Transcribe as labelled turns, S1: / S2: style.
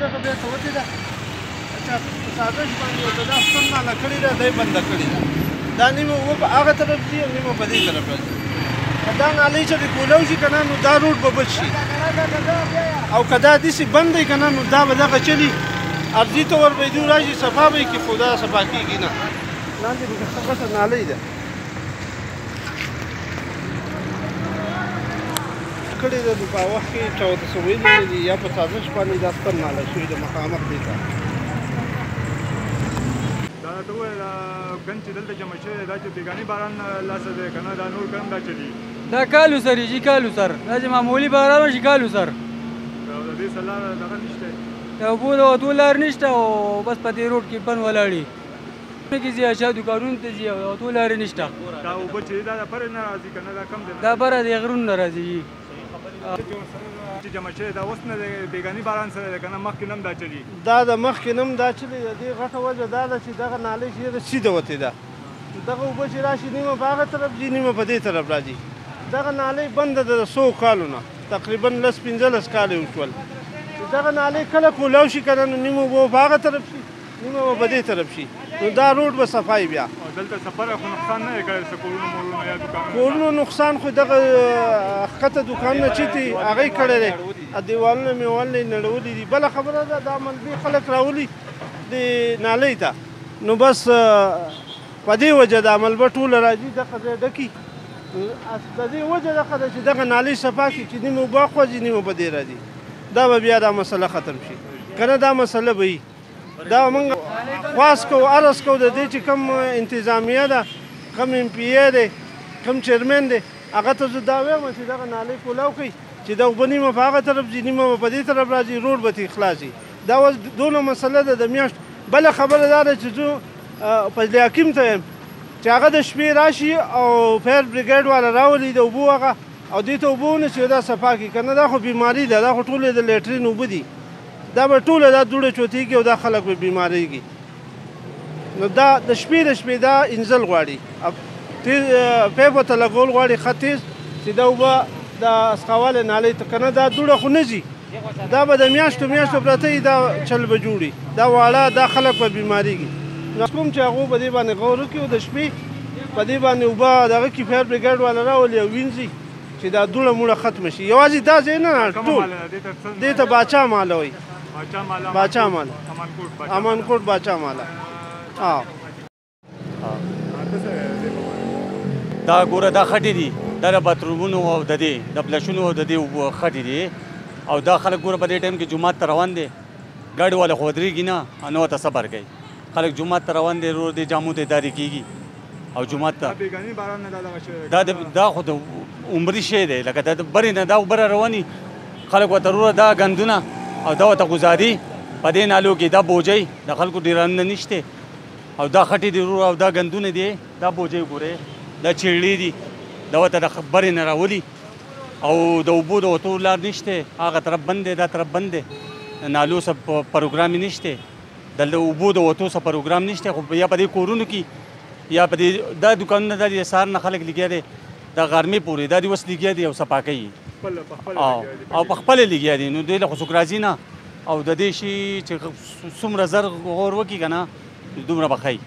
S1: دغه بیا کوتې ده چا په سازش باندې ورته دا ستن ناله کړې ده دی بنده کړې ده دا نیمه اوبه په هغه طرف ځي او نیمه په دې طرف راځي دا نالۍ چې د کولو شي که نه نو دا روډ به بچ شي او که دا داسې بند دی که نه نو دا به دغه چلي ارضي طور به دوی راشي صفا به یې کړي خو دا صفا کېږي نه لاندې به ښه نالۍ ده کړې ده نو په وخت کې چا ورته څه ویلي نه دي یا په سازش باندې دا ستر ناله شوې ده مخامخ دې ته
S2: دا راته ووایه دا ګند چې دلته جمع شوی دی دا چې بېګاني باران لاسه دی که نه دا نور کم دا چلي
S3: دا کالو سر یې کالو سر دا چې معمولي باران وشي کالو سر
S2: د دې څه لاره دغه نشته
S3: د اوبو د وتو لار نشته او بس په دې روډ کې بند ولاړې کې ځي اچھا دوکانونو ته ځي او د وتو لارې نشته
S2: دا اوبه چې دا د پرې نه راځي که نه دا کم دی
S3: دا بره د غرونو نه راځي
S2: چې جمع شوی دا اوس نه دی بېګاني باران سره دی که نه مخکې نه هم دا چلي
S1: دا د مخکې نه هم دا چلي د دې غټه وجه دا ده چې دغه نالۍ چې ده سیده وتې ده دغه اوبه چې راشي نیمه په هغه طرف ځي نیمه په دې طرف راځي دغه نالۍ بنده ده د 100 کالو نه تقریبا 10-15 کاله وشول دغه نالۍ کله کولاو شي که نه نو نیمه اوبه په هغه طرف شي نیمه به په دې طرف شي نو دا روډ به صفای بیا
S2: دلته سفر خو نقصان نه دی کړی څه کورونو مورونو یا دوکانونو
S1: کورونو نقصان خو دغه ښکته دوکانونه چې دي هغه یې کړی دی دیوالونه میوالونه یې نړولي دي بله خبره ده دا ملبي خلک راولي د نالۍ ته نو بس په دې وجه دا ملبه ټوله راځي دغه ځای ډکي د دې وجه دغه ده چې دغه نالۍ صفا کړي چې نیمه اوبه خوځي نیمه په دې راځي دا به بیا دا مسله ختم شي که نه دا مسله به وي دا موږ خواست کوو عرض کوو د دې چې کوم انتظامیه ده کوم ایم پی ای دی کوم چیرمن دی هغه ته زه دا وایم چې دغه نالۍ کولاو کړي چې دا اوبه نیمه په هغه طرف ځي نیمه په دې طرف راځي روډ به ترې خلاص شي دا اوس دونه مسله ده د میاشت بله خبره دا ده چې زه فضل حکیم ته یم چې هغه د شپې راشي او فایر بریګیډ والا راولي د اوبو هغه او دې ته اوبه ونیسي دا صفا کړي که نه دا خو بیماري ده دا خو ټولې د لیټرین اوبه دي دا به ټوله دا دوړې چوتېږي او دا خلک به بیمارېږي نو دا د شپې دا انزل غواړي پیپ ورته لګول غواړي ښه تیز چې دا اوبه د اسقاواله نالۍ ته که نه دا دوړه خو نه ځي دا به د میاشتو پرته وي دا چل به جوړي دا واړه دا خلک به بیمارېږي نو کوم چې هغو په دې باندې غور وکړي او د شپې په دې باندې اوبه دغه کې فایر بریګیډ والا راولي او وینځي چې دا دوړه موړه ختمه شي یوازې دا ځای نه ټول دې ته باچا ماله وایي باچا ماله امانکوټ باچا ماله
S4: دا ګوره دا خټې دي دا د باترومونو او د دې د فلشونو او د دې خټې دي او دا خلک ګوره په دې ټایم کې جومات ته روان دي ګاډي والا خو ودرېږي نه نو ورته صبر کوي خلک جومات ته روان دي ورور دې جامو ته داري کېږي او جومات ته دا خو د عمري شی دی لکه دا برې نه دا اوبه رواني خلک ورته وروره دا ګندونه او دا ورته ګزاري په دې نالو کې دا بوجۍ د خلکو ډېرانه نشته او دا خټې دي وروره او دا ګندونه دي دا بوجۍ ګورې دا چیړې دي دا ورته د برې نه راولي او د اوبو د وتو لار نشته هغه طرف بند دی دا طرف بند دی نالو څه پروګرام یې نشته د اوبو د وتو څه پروګرام نشته خو یا په دې کورونو کې یا په دې دا دوکانونه دا دي سهار نه خلک لګیا دي د غرمې پورې دا دي اوس لګیا دي او صفا کوي او په خپله لګیا دي نو دوی له خو څوک راځي نه او د دې شي چې څومره زر غور وکړي که نه دومره به ښایي